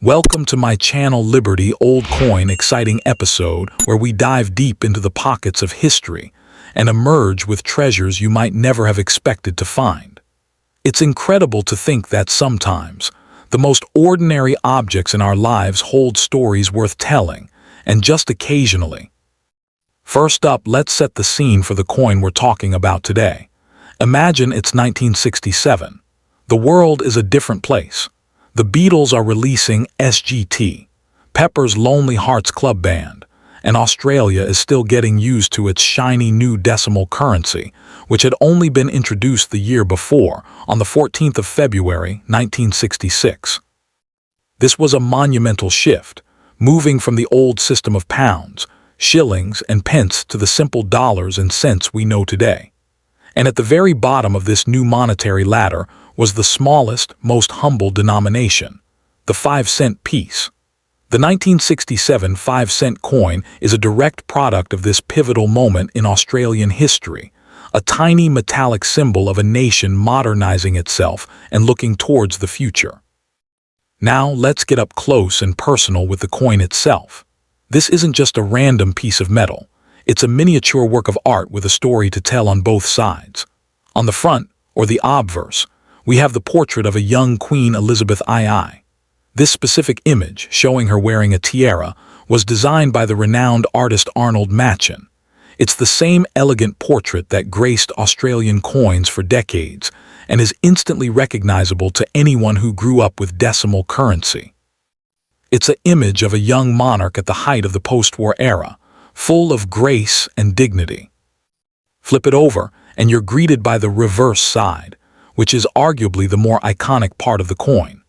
Welcome to my channel Liberty Old Coin exciting episode where we dive deep into the pockets of history and emerge with treasures you might never have expected to find. It's incredible to think that sometimes the most ordinary objects in our lives hold stories worth telling, and just occasionally. First up, let's set the scene for the coin we're talking about today. Imagine it's 1967. The world is a different place. The Beatles are releasing SGT, Pepper's Lonely Hearts Club Band, and Australia is still getting used to its shiny new decimal currency, which had only been introduced the year before, on the 14th of February, 1966. This was a monumental shift, moving from the old system of pounds, shillings, and pence to the simple dollars and cents we know today. And at the very bottom of this new monetary ladder was the smallest, most humble denomination, the 5-cent piece. The 1967 5-cent coin is a direct product of this pivotal moment in Australian history, a tiny metallic symbol of a nation modernizing itself and looking towards the future. Now let's get up close and personal with the coin itself. This isn't just a random piece of metal. It's a miniature work of art with a story to tell on both sides. On the front, or the obverse, we have the portrait of a young Queen ElizabethII. This specific image, showing her wearing a tiara, was designed by the renowned artist Arnold Machin. It's the same elegant portrait that graced AustralianCoins for decades and is instantly recognizable to anyone who grew up with decimal currency. It's an image of a young monarch at the height of the post-war era, full of grace and dignity. Flip it over, and you're greeted by the reverse side, which is arguably the more iconic part of the coin.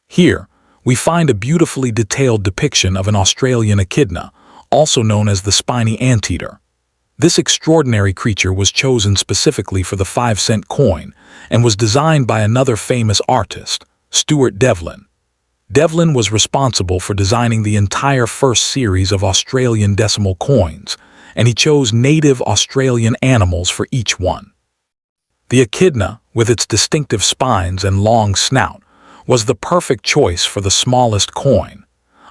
Here, we find a beautifully detailed depiction of an Australian echidna, also known as the spiny anteater. This extraordinary creature was chosen specifically for the 5-cent coin and was designed by another famous artist, Stuart Devlin. Devlin was responsible for designing the entire first series of Australian decimal coins, and he chose native Australian animals for each one. The echidna, with its distinctive spines and long snout, was the perfect choice for the smallest coin,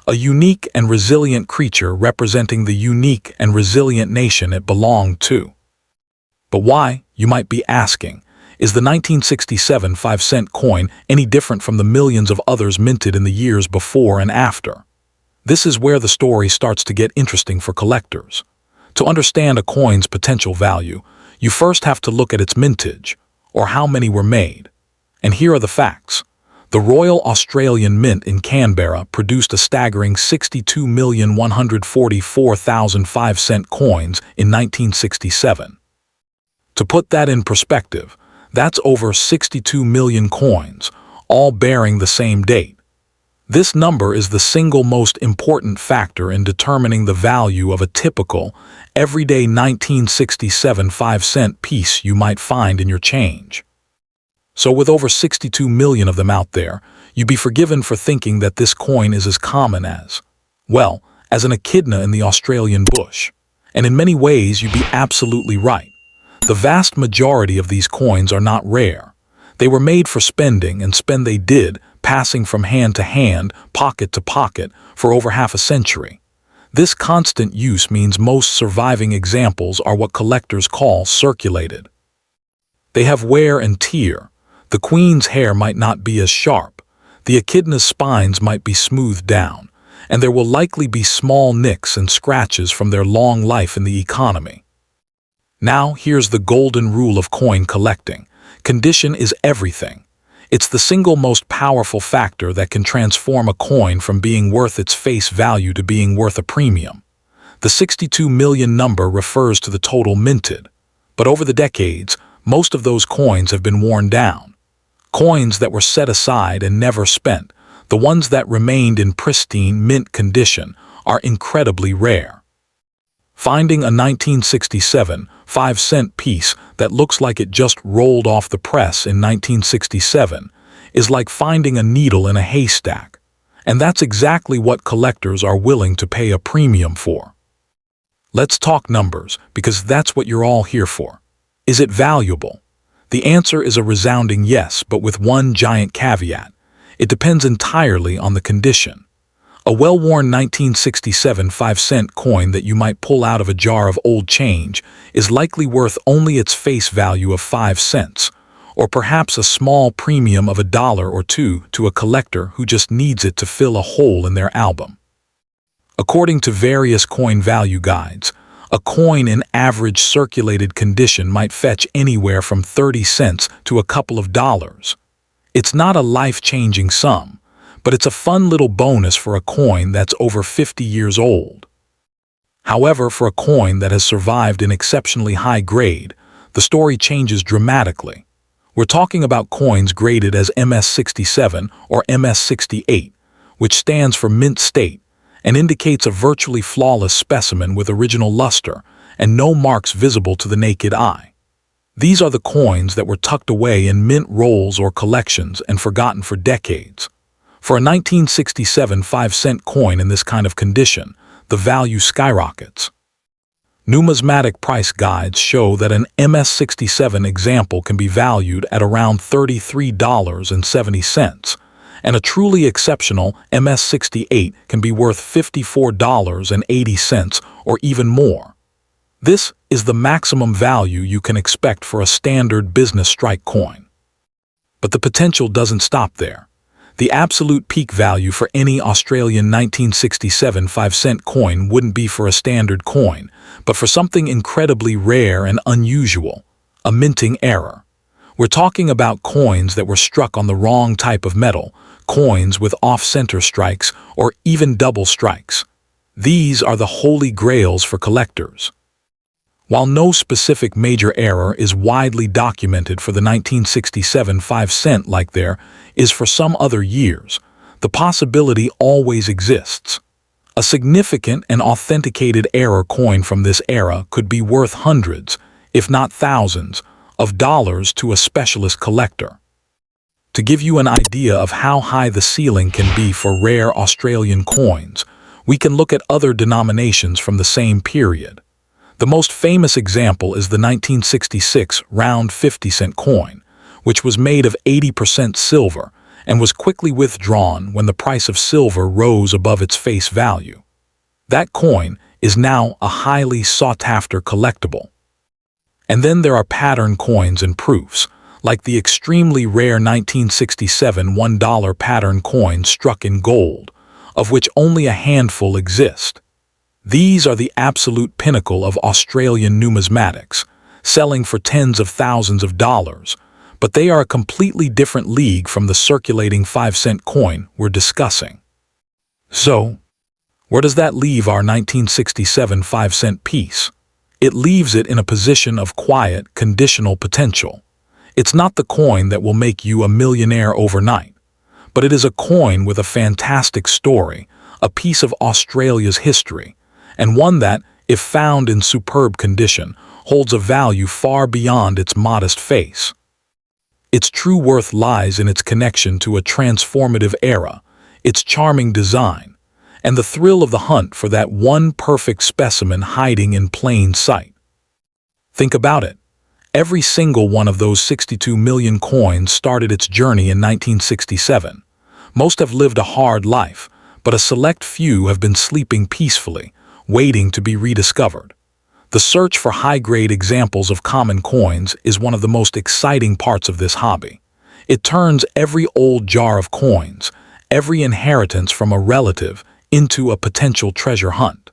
a unique and resilient creature representing the unique and resilient nation it belonged to. But why, you might be asking, is the 1967 5-cent coin any different from the millions of others minted in the years before and after? This is where the story starts to get interesting for collectors. To understand a coin's potential value, you first have to look at its mintage, or how many were made. And here are the facts. The Royal Australian Mint in Canberra produced a staggering 62,144,000 5-cent coins in 1967. To put that in perspective, that's over 62 million coins, all bearing the same date. This number is the single most important factor in determining the value of a typical, everyday 1967 5-cent piece you might find in your change. So with over 62 million of them out there, you'd be forgiven for thinking that this coin is as common as, well, as an echidna in the Australian bush. And in many ways, you'd be absolutely right. The vast majority of these coins are not rare. They were made for spending, and spend they did, passing from hand to hand, pocket to pocket, for over half a century. This constant use means most surviving examples are what collectors call circulated. They have wear and tear. The queen's hair might not be as sharp, the echidna's spines might be smoothed down, and there will likely be small nicks and scratches from their long life in the economy. Now here's the golden rule of coin collecting. Condition is everything. It's the single most powerful factor that can transform a coin from being worth its face value to being worth a premium. The 62 million number refers to the total minted, but over the decades, most of those coins have been worn down. Coins that were set aside and never spent, the ones that remained in pristine mint condition, are incredibly rare. Finding a 1967 5-cent piece that looks like it just rolled off the press in 1967 is like finding a needle in a haystack, and that's exactly what collectors are willing to pay a premium for. Let's talk numbers, because that's what you're all here for. Is it valuable? The answer is a resounding yes, but with one giant caveat. It depends entirely on the condition. A well-worn 1967 5-cent coin that you might pull out of a jar of old change is likely worth only its face value of 5 cents, or perhaps a small premium of $1 or $2 to a collector who just needs it to fill a hole in their album. According to various CoinValue guides, a coin in average circulated condition might fetch anywhere from 30 cents to a couple of dollars. It's not a life-changing sum, but it's a fun little bonus for a coin that's over 50 years old. However, for a coin that has survived in exceptionally high grade, the story changes dramatically. We're talking about coins graded as MS67 or MS68, which stands for mint state and indicates a virtually flawless specimen with original luster and no marks visible to the naked eye. These are the coins that were tucked away in mint rolls or collections and forgotten for decades. For a 1967 5-cent coin in this kind of condition, the value skyrockets. Numismatic price guides show that an MS67 example can be valued at around $33.70, and a truly exceptional MS68 can be worth $54.80 or even more. This is the maximum value you can expect for a standard business strike coin. But the potential doesn't stop there. The absolute peak value for any Australian 1967 5-cent coin wouldn't be for a standard coin, but for something incredibly rare and unusual, a minting error. We're talking about coins that were struck on the wrong type of metal, coins with off-center strikes or even double strikes. These are the holy grails for collectors. While no specific major error is widely documented for the 1967 5-cent like there is for some other years, the possibility always exists. A significant and authenticated error coin from this era could be worth hundreds, if not thousands, of dollars to a specialist collector. To give you an idea of how high the ceiling can be for rare Australian coins, we can look at other denominations from the same period. The most famous example is the 1966 round 50-cent coin, which was made of 80% silver and was quickly withdrawn when the price of silver rose above its face value. That coin is now a highly sought-after collectible. And then there are pattern coins and proofs, like the extremely rare 1967 $1 pattern coin struck in gold, of which only a handful exist. These are the absolute pinnacle of Australian numismatics, selling for tens of thousands of dollars, but they are a completely different league from the circulating 5-cent coin we're discussing. So, where does that leave our 1967 5-cent piece? It leaves it in a position of quiet, conditional potential. It's not the coin that will make you a millionaire overnight, but it is a coin with a fantastic story, a piece of Australia's history, and one that, if found in superb condition, holds a value far beyond its modest face. Its true worth lies in its connection to a transformative era, its charming design, and the thrill of the hunt for that one perfect specimen hiding in plain sight. Think about it. Every single one of those 62 million coins started its journey in 1967. Most have lived a hard life, but a select few have been sleeping peacefully, waiting to be rediscovered. The search for high-grade examples of common coins is one of the most exciting parts of this hobby. It turns every old jar of coins, every inheritance from a relative, into a potential treasure hunt.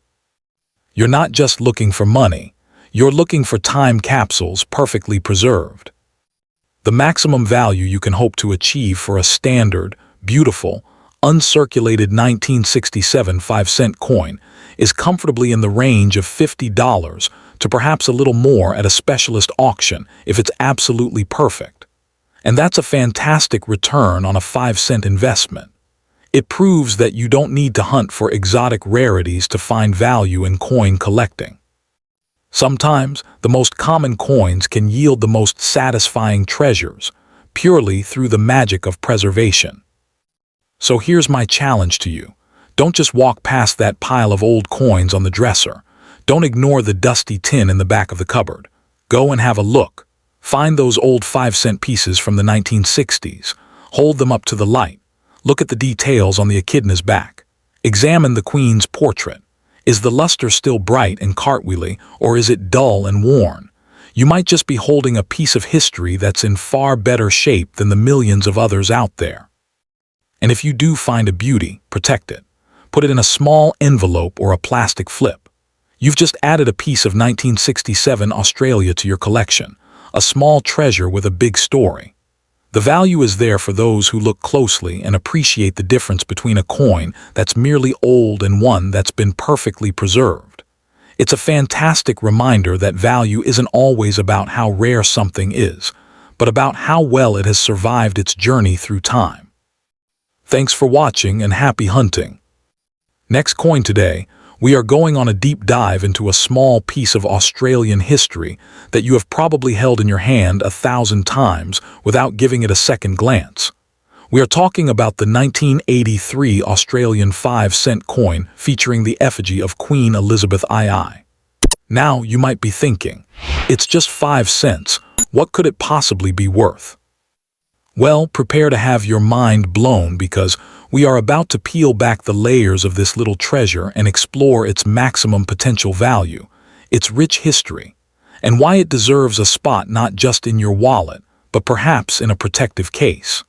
You're not just looking for money, you're looking for time capsules perfectly preserved. The maximum value you can hope to achieve for a standard, beautiful, uncirculated 1967 5-cent coin is comfortably in the range of $50 to perhaps a little more at a specialist auction if it's absolutely perfect. And that's a fantastic return on a 5-cent investment. It proves that you don't need to hunt for exotic rarities to find value in coin collecting. Sometimes, the most common coins can yield the most satisfying treasures, purely through the magic of preservation. So here's my challenge to you. Don't just walk past that pile of old coins on the dresser. Don't ignore the dusty tin in the back of the cupboard. Go and have a look. Find those old 5-cent pieces from the 1960s. Hold them up to the light. Look at the details on the echidna's back. Examine the Queen's portrait. Is the luster still bright and cartwheely, or is it dull and worn? You might just be holding a piece of history that's in far better shape than the millions of others out there. And if you do find a beauty, protect it. Put it in a small envelope or a plastic flip. You've just added a piece of 1967 Australia to your collection, a small treasure with a big story. The value is there for those who look closely and appreciate the difference between a coin that's merely old and one that's been perfectly preserved. It's a fantastic reminder that value isn't always about how rare something is, but about how well it has survived its journey through time. Thanks for watching and happy hunting. Next coin today, we are going on a deep dive into a small piece of Australian history that you have probably held in your hand 1,000 times without giving it a second glance. We are talking about the 1983 Australian 5-cent coin featuring the effigy of Queen ElizabethII. Now you might be thinking, it's just 5 cents, what could it possibly be worth? Well, prepare to have your mind blown because we are about to peel back the layers of this little treasure and explore its maximum potential value, its rich history, and why it deserves a spot not just in your wallet, but perhaps in a protective case.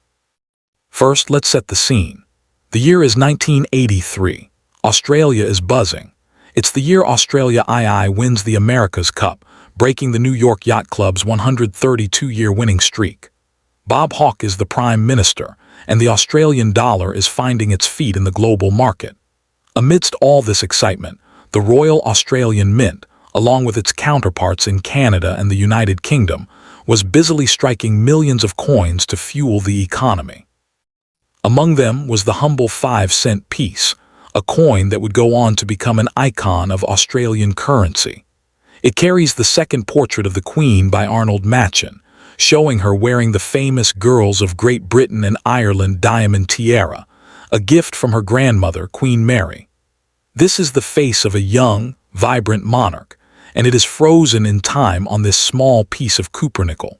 First, let's set the scene. The year is 1983. Australia is buzzing. It's the year Australia wins the America's Cup, breaking the New York Yacht Club's 132-year winning streak. Bob Hawke is the Prime Minister, and the Australian dollar is finding its feet in the global market. Amidst all this excitement, the Royal Australian Mint, along with its counterparts in Canada and the United Kingdom, was busily striking millions of coins to fuel the economy. Among them was the humble 5-cent piece, a coin that would go on to become an icon of Australian currency. It carries the second portrait of the Queen by Arnold Machin, showing her wearing the famous Girls of Great Britain and Ireland diamond tiara, a gift from her grandmother, Queen Mary. This is the face of a young, vibrant monarch, and it is frozen in time on this small piece of cupronickel.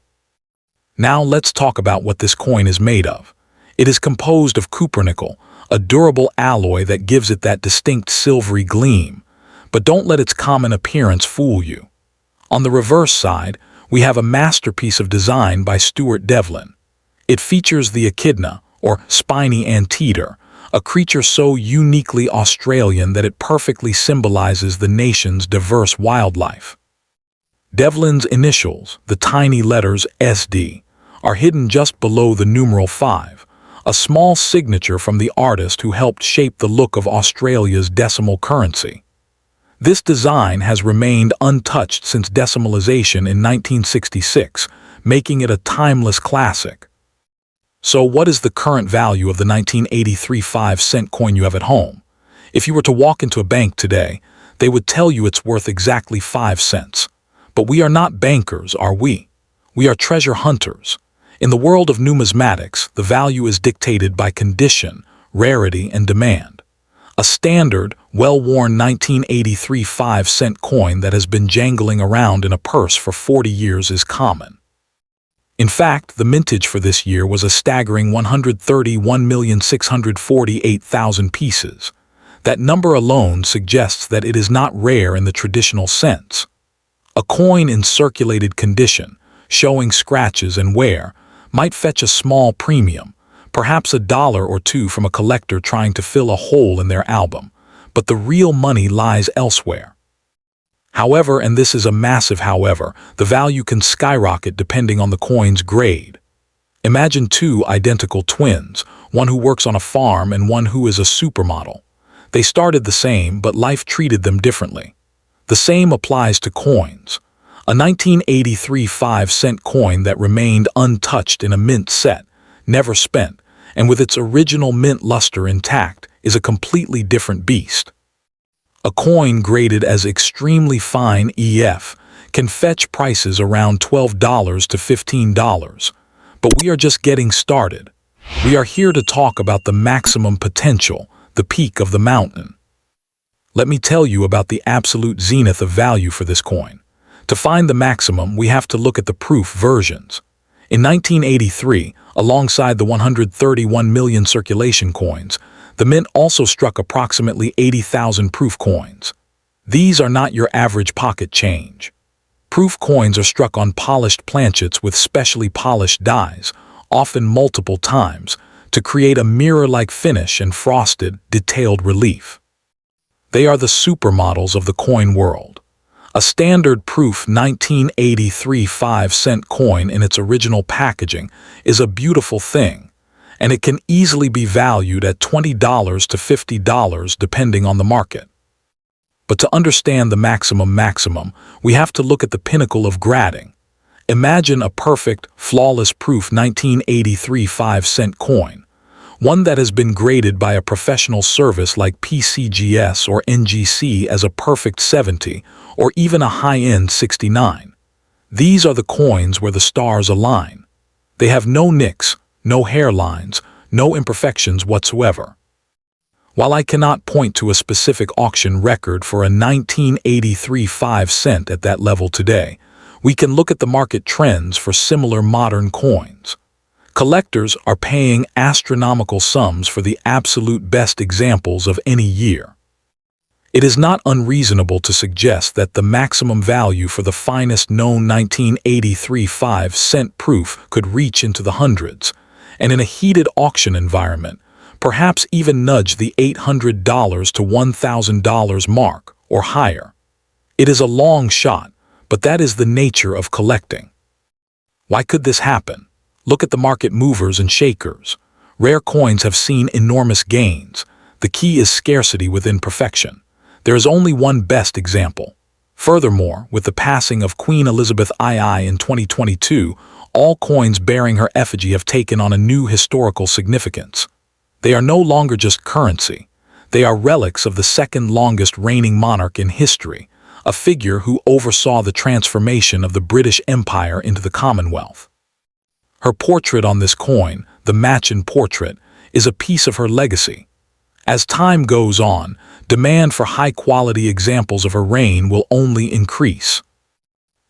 Now let's talk about what this coin is made of. It is composed of cupronickel, a durable alloy that gives it that distinct silvery gleam, but don't let its common appearance fool you. On the reverse side, we have a masterpiece of design by Stuart Devlin. It features the echidna, or spiny anteater, a creature so uniquely Australian that it perfectly symbolizes the nation's diverse wildlife. Devlin's initials, the tiny letters SD, are hidden just below the numeral 5, a small signature from the artist who helped shape the look of Australia's decimal currency. This design has remained untouched since decimalization in 1966, making it a timeless classic. So what is the current value of the 1983 5-cent coin you have at home? If you were to walk into a bank today, they would tell you it's worth exactly 5 cents. But we are not bankers, are we? We are treasure hunters. In the world of numismatics, the value is dictated by condition, rarity, and demand. A standard, well-worn 1983 5-cent coin that has been jangling around in a purse for 40 years is common. In fact, the mintage for this year was a staggering 131,648,000 pieces. That number alone suggests that it is not rare in the traditional sense. A coin in circulated condition, showing scratches and wear, might fetch a small premium, perhaps $1 or $2 from a collector trying to fill a hole in their album, but the real money lies elsewhere. However, and this is a massive however, the value can skyrocket depending on the coin's grade. Imagine two identical twins, one who works on a farm and one who is a supermodel. They started the same, but life treated them differently. The same applies to coins. A 1983 5-cent coin that remained untouched in a mint set, never spent, and with its original mint luster intact, is a completely different beast. A coin graded as extremely fine EF can fetch prices around $12 to $15. But we are just getting started. We are here to talk about the maximum potential, the peak of the mountain. Let me tell you about the absolute zenith of value for this coin. To find the maximum, we have to look at the proof versions. In 1983, alongside the 131 million circulation coins, The mint also struck approximately 80,000 proof coins. These are not your average pocket change. Proof coins are struck on polished planchets with specially polished dies, often multiple times, to create a mirror-like finish and frosted, detailed relief. They are the supermodels of the coin world. A standard proof 1983 5-cent coin in its original packaging is a beautiful thing, and it can easily be valued at $20 to $50 depending on the market. But to understand the maximum, we have to look at the pinnacle of grading. Imagine a perfect, flawless proof 1983 5-cent coin, one that has been graded by a professional service like PCGS or NGC as a perfect 70 or even a high-end 69. These are the coins where the stars align. They have no nicks, no hairlines, no imperfections whatsoever. While I cannot point to a specific auction record for a 1983 5-cent at that level today, we can look at the market trends for similar modern coins. Collectors are paying astronomical sums for the absolute best examples of any year. It is not unreasonable to suggest that the maximum value for the finest known 1983 5-cent proof could reach into the hundreds, and in a heated auction environment, perhaps even nudge the $800 to $1,000 mark or higher. It is a long shot, but that is the nature of collecting. Why could this happen? Look at the market movers and shakers. Rare coins have seen enormous gains. The key is scarcity within perfection. There is only one best example. Furthermore, with the passing of Queen Elizabeth II in 2022, all coins bearing her effigy have taken on a new historical significance. They are no longer just currency. They are relics of the second longest reigning monarch in history, a figure who oversaw the transformation of the British Empire into the Commonwealth. Her portrait on this coin, the Machin portrait, is a piece of her legacy. As time goes on, demand for high-quality examples of her reign will only increase.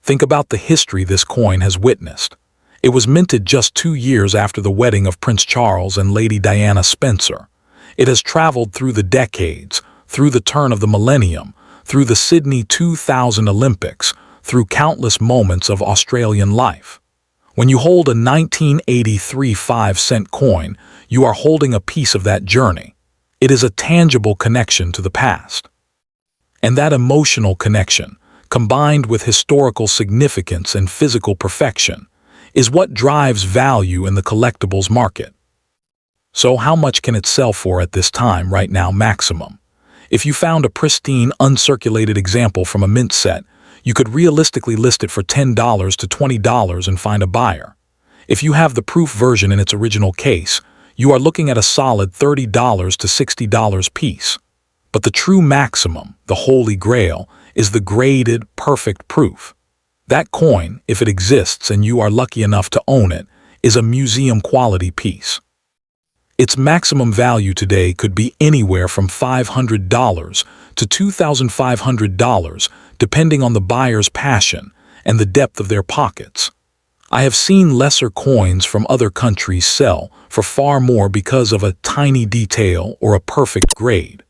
Think about the history this coin has witnessed. It was minted just 2 years after the wedding of Prince Charles and Lady Diana Spencer. It has traveled through the decades, through the turn of the millennium, through the Sydney 2000 Olympics, through countless moments of Australian life. When you hold a 1983 5-cent coin, you are holding a piece of that journey. It is a tangible connection to the past. And that emotional connection, combined with historical significance and physical perfection, is what drives value in the collectibles market. So how much can it sell for at this time right now maximum? If you found a pristine, uncirculated example from a mint set, you could realistically list it for $10 to $20 and find a buyer. If you have the proof version in its original case, you are looking at a solid $30 to $60 piece. But the true maximum, the holy grail, is the graded, perfect proof. That coin, if it exists and you are lucky enough to own it, is a museum-quality piece. Its maximum value today could be anywhere from $500 to $2,500, depending on the buyer's passion and the depth of their pockets. I have seen lesser coins from other countries sell for far more because of a tiny detail or a perfect grade.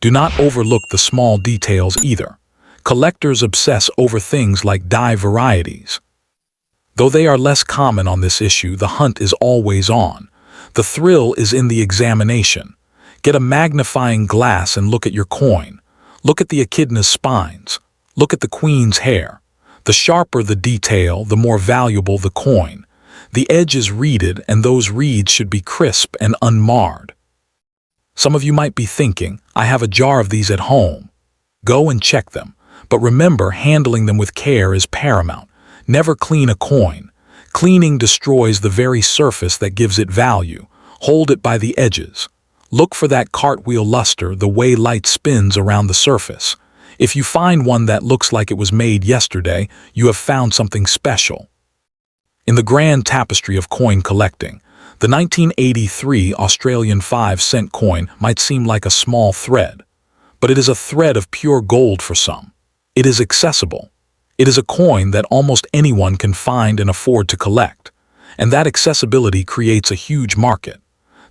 Do not overlook the small details either. Collectors obsess over things like die varieties. Though they are less common on this issue, the hunt is always on. The thrill is in the examination. Get a magnifying glass and look at your coin. Look at the echidna's spines. Look at the queen's hair. The sharper the detail, the more valuable the coin. The edge is reeded, and those reeds should be crisp and unmarred. Some of you might be thinking, I have a jar of these at home. Go and check them, but remember, handling them with care is paramount. Never clean a coin. Cleaning destroys the very surface that gives it value. Hold it by the edges. Look for that cartwheel luster, the way light spins around the surface. If you find one that looks like it was made yesterday, you have found something special. In the grand tapestry of coin collecting, the 1983 Australian 5-cent coin might seem like a small thread, but it is a thread of pure gold for some. It is accessible. It is a coin that almost anyone can find and afford to collect, and that accessibility creates a huge market.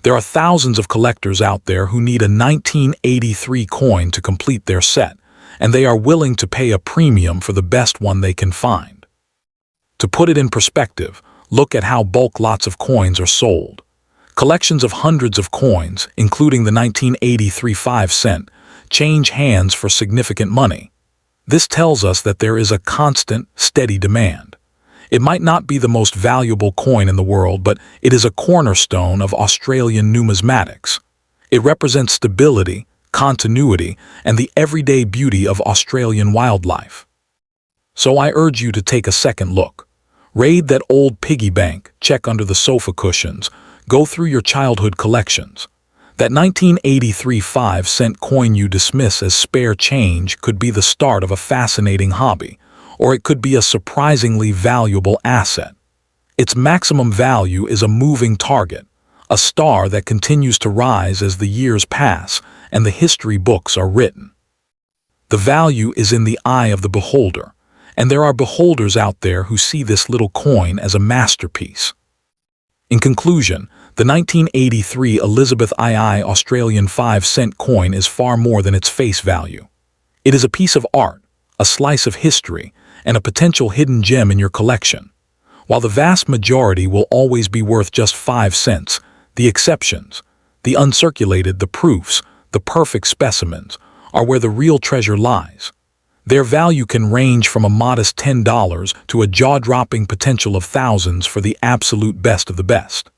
There are thousands of collectors out there who need a 1983 coin to complete their set, and they are willing to pay a premium for the best one they can find. To put it in perspective, look at how bulk lots of coins are sold. Collections of hundreds of coins, including the 1983 5-cent, change hands for significant money. This tells us that there is a constant, steady demand. It might not be the most valuable coin in the world, but it is a cornerstone of Australian numismatics. It represents stability, continuity, and the everyday beauty of Australian wildlife. So I urge you to take a second look. Raid that old piggy bank, check under the sofa cushions, go through your childhood collections. That 1983 5-cent coin you dismiss as spare change could be the start of a fascinating hobby, or it could be a surprisingly valuable asset. Its maximum value is a moving target, a star that continues to rise as the years pass and the history books are written. The value is in the eye of the beholder, and there are beholders out there who see this little coin as a masterpiece. In conclusion, the 1983 ElizabethII Australian 5-cent coin is far more than its face value. It is a piece of art, a slice of history, and a potential hidden gem in your collection. While the vast majority will always be worth just 5 cents, the exceptions, the uncirculated, the proofs, the perfect specimens, are where the real treasure lies. Their value can range from a modest $10 to a jaw-dropping potential of thousands for the absolute best of the best.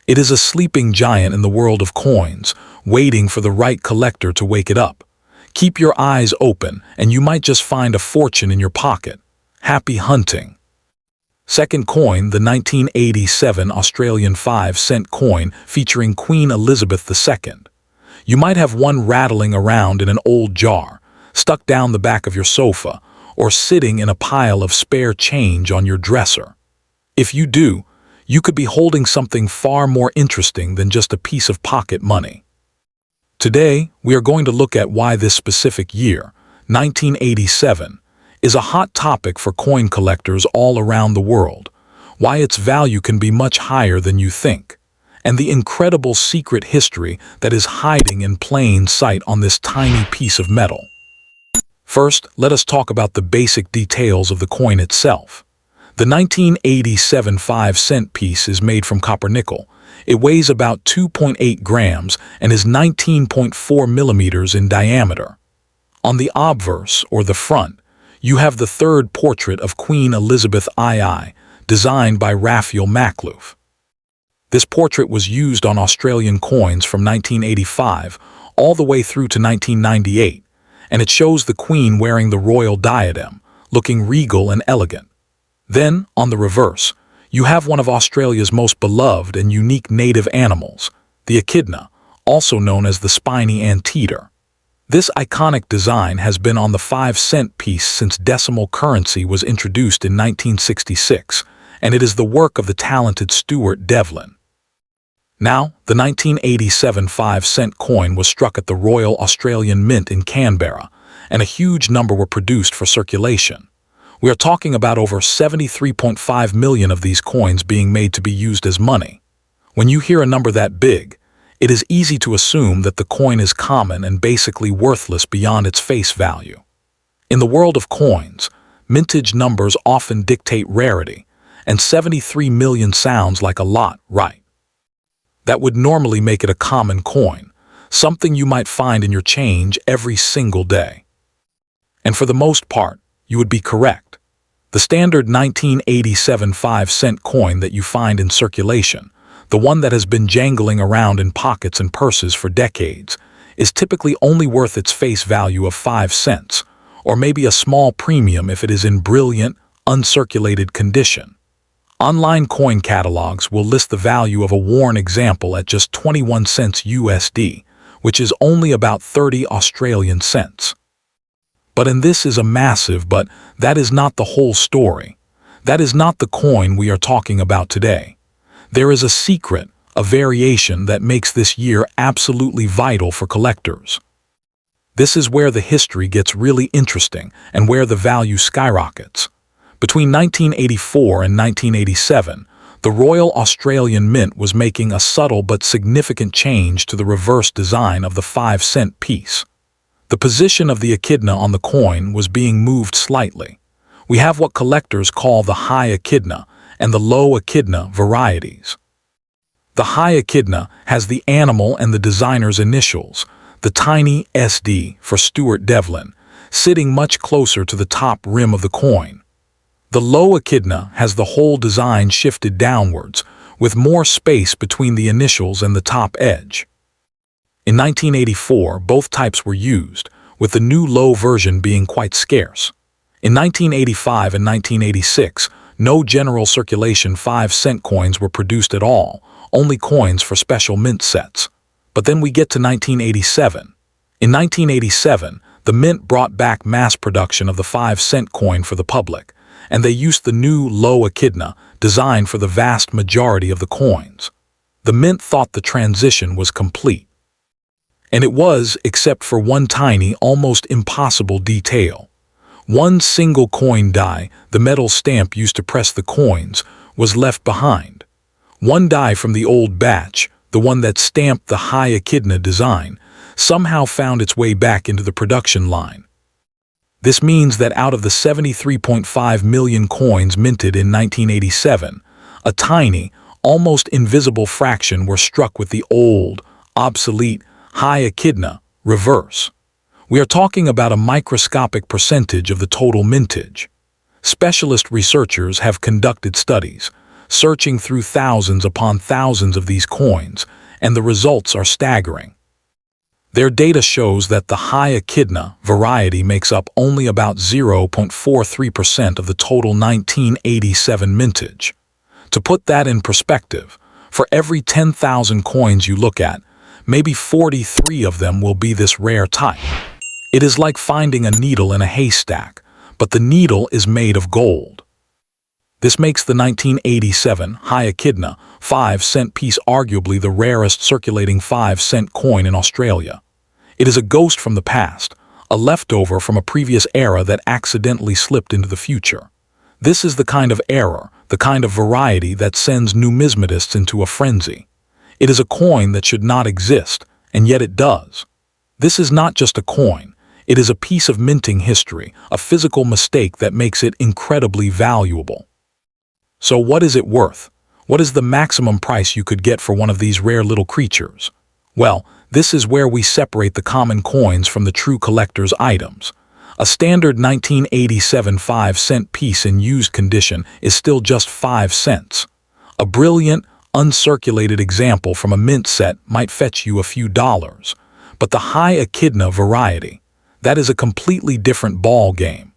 It is a sleeping giant in the world of coins, waiting for the right collector to wake it up. Keep your eyes open, and you might just find a fortune in your pocket. Happy hunting! Second coin, the 1987 Australian 5-cent coin featuring Queen Elizabeth II. You might have one rattling around in an old jar, stuck down the back of your sofa, or sitting in a pile of spare change on your dresser. If you do, you could be holding something far more interesting than just a piece of pocket money. Today, we are going to look at why this specific year, 1987, is a hot topic for coin collectors all around the world, why its value can be much higher than you think, and the incredible secret history that is hiding in plain sight on this tiny piece of metal. First, let us talk about the basic details of the coin itself. The 1987 5-cent piece is made from copper nickel. It weighs about 2.8 grams and is 19.4 millimeters in diameter. On the obverse, or the front, you have the third portrait of Queen Elizabeth II, designed by Raphael Makhlouf. This portrait was used on Australian coins from 1985 all the way through to 1998, and it shows the Queen wearing the royal diadem, looking regal and elegant. Then, on the reverse, you have one of Australia's most beloved and unique native animals, the echidna, also known as the spiny anteater. This iconic design has been on the 5-cent piece since decimal currency was introduced in 1966, and it is the work of the talented Stuart Devlin. Now, the 1987 5-cent coin was struck at the Royal Australian Mint in Canberra, and a huge number were produced for circulation. We are talking about over 73.5 million of these coins being made to be used as money. When you hear a number that big, it is easy to assume that the coin is common and basically worthless beyond its face value. In the world of coins, mintage numbers often dictate rarity, and 73 million sounds like a lot, right? That would normally make it a common coin, something you might find in your change every single day. And for the most part, you would be correct. The standard 1987 5-cent coin that you find in circulation, the one that has been jangling around in pockets and purses for decades, is typically only worth its face value of 5 cents, or maybe a small premium if it is in brilliant, uncirculated condition. Online coin catalogs will list the value of a worn example at just 21 cents USD, which is only about 30 Australian cents. And this is a massive, but that is not the whole story. That is not the coin we are talking about today. There is a secret, a variation that makes this year absolutely vital for collectors. This is where the history gets really interesting and where the value skyrockets. Between 1984 and 1987, The Royal Australian Mint was making a subtle but significant change to the reverse design of the 5-cent piece. The position of the echidna on the coin was being moved slightly. We have what collectors call the high echidna and the low echidna varieties. The high echidna has the animal and the designer's initials, the tiny SD for Stuart Devlin, sitting much closer to the top rim of the coin. The low echidna has the whole design shifted downwards, with more space between the initials and the top edge. In 1984, both types were used, with the new low version being quite scarce. In 1985 and 1986, no general circulation 5-cent coins were produced at all, only coins for special mint sets. But then we get to 1987. In 1987, the mint brought back mass production of the 5-cent coin for the public, and they used the new low echidna, designed for the vast majority of the coins. The mint thought the transition was complete. And it was, except for one tiny, almost impossible detail. One single coin die, the metal stamp used to press the coins, was left behind. One die from the old batch, the one that stamped the high echidna design, somehow found its way back into the production line. This means that out of the 73.5 million coins minted in 1987, a tiny, almost invisible fraction were struck with the old, obsolete, high echidna reverse. We are talking about a microscopic percentage of the total mintage. Specialist researchers have conducted studies, searching through thousands upon thousands of these coins, and the results are staggering. Their data shows that the high echidna variety makes up only about 0.43% of the total 1987 mintage. To put that in perspective, for every 10,000 coins you look at, maybe 43 of them will be this rare type. It is like finding a needle in a haystack, but the needle is made of gold. This makes the 1987 high echidna 5-cent piece arguably the rarest circulating 5-cent coin in Australia. It is a ghost from the past, a leftover from a previous era that accidentally slipped into the future. This is the kind of error, the kind of variety that sends numismatists into a frenzy. It is a coin that should not exist, and yet it does. This is not just a coin. It is a piece of minting history, a physical mistake that makes it incredibly valuable. So what is it worth? What is the maximum price you could get for one of these rare little creatures? Well, this is where we separate the common coins from the true collector's items. A standard 1987 5-cent piece in used condition is still just 5 cents. A brilliant, uncirculated example from a mint set might fetch you a few dollars. But the high echidna variety, that is a completely different ball game.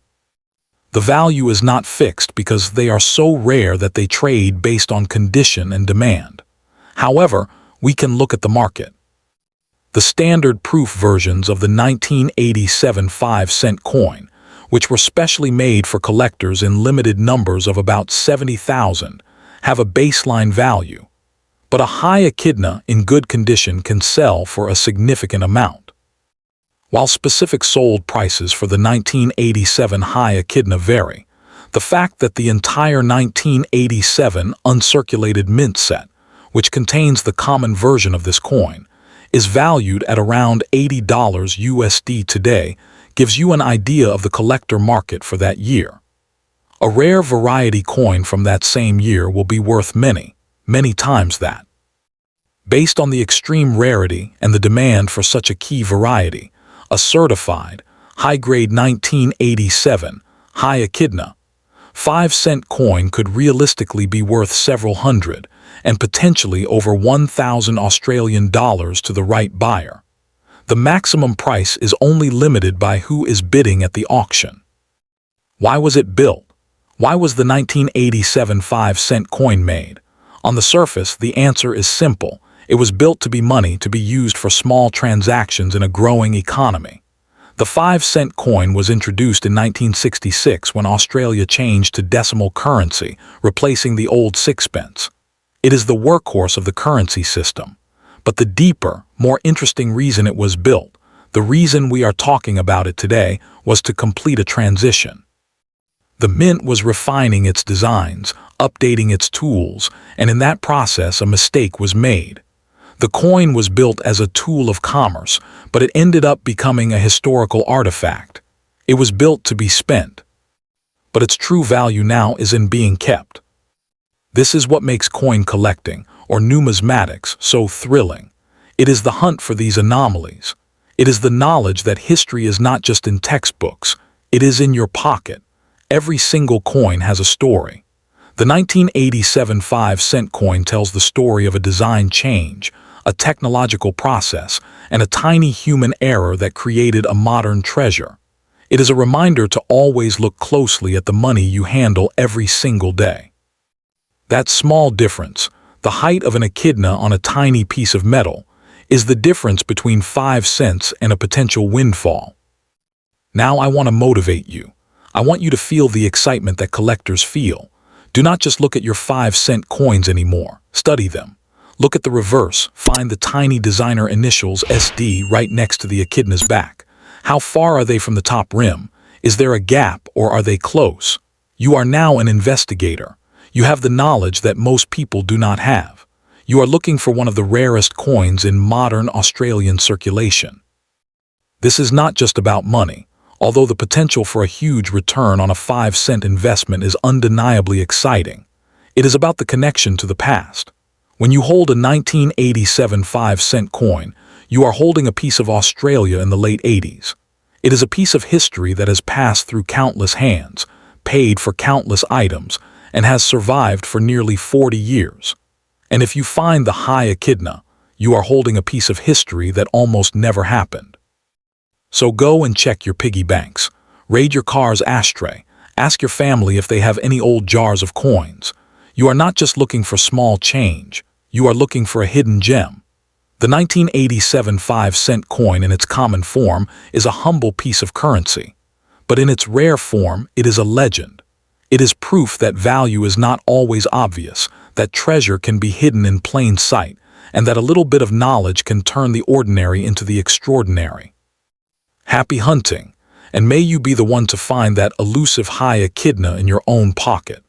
The value is not fixed because they are so rare that they trade based on condition and demand. However, we can look at the market. The standard proof versions of the 1987 5-cent coin, which were specially made for collectors in limited numbers of about 70,000, have a baseline value. But a high echidna in good condition can sell for a significant amount. While specific sold prices for the 1987 high echidna vary, the fact that the entire 1987 uncirculated mint set, which contains the common version of this coin, is valued at around $80 USD today gives you an idea of the collector market for that year. A rare variety coin from that same year will be worth many, many times that. Based on the extreme rarity and the demand for such a key variety, a certified, high-grade 1987 high echidna 5-cent coin could realistically be worth several hundred and potentially over 1,000 Australian dollars to the right buyer. The maximum price is only limited by who is bidding at the auction. Why was it built? Why was the 1987 5-cent coin made? On the surface, the answer is simple. It was built to be money to be used for small transactions in a growing economy. The 5-cent coin was introduced in 1966 when Australia changed to decimal currency, replacing the old sixpence. It is the workhorse of the currency system. But the deeper, more interesting reason it was built, the reason we are talking about it today, was to complete a transition. The mint was refining its designs, updating its tools, and in that process a mistake was made. The coin was built as a tool of commerce, but it ended up becoming a historical artifact. It was built to be spent, but its true value now is in being kept. This is what makes coin collecting, or numismatics, so thrilling. It is the hunt for these anomalies. It is the knowledge that history is not just in textbooks, it is in your pocket. Every single coin has a story. The 1987 5-cent coin tells the story of a design change, a technological process, and a tiny human error that created a modern treasure. It is a reminder to always look closely at the money you handle every single day. That small difference, the height of an echidna on a tiny piece of metal, is the difference between 5 cents and a potential windfall. Now I want to motivate you. I want you to feel the excitement that collectors feel. Do not just look at your 5-cent coins anymore. Study them. Look at the reverse. Find the tiny designer initials SD right next to the echidna's back. How far are they from the top rim? Is there a gap or are they close? You are now an investigator. You have the knowledge that most people do not have. You are looking for one of the rarest coins in modern Australian circulation. This is not just about money. Although the potential for a huge return on a 5-cent investment is undeniably exciting, it is about the connection to the past. When you hold a 1987 5-cent coin, you are holding a piece of Australia in the late 80s. It is a piece of history that has passed through countless hands, paid for countless items, and has survived for nearly 40 years. And if you find the high echidna, you are holding a piece of history that almost never happened. So go and check your piggy banks, raid your car's ashtray, ask your family if they have any old jars of coins. You are not just looking for small change, you are looking for a hidden gem. The 1987 5-cent coin in its common form is a humble piece of currency, but in its rare form it is a legend. It is proof that value is not always obvious, that treasure can be hidden in plain sight, and that a little bit of knowledge can turn the ordinary into the extraordinary. Happy hunting, and may you be the one to find that elusive high echidna in your own pocket.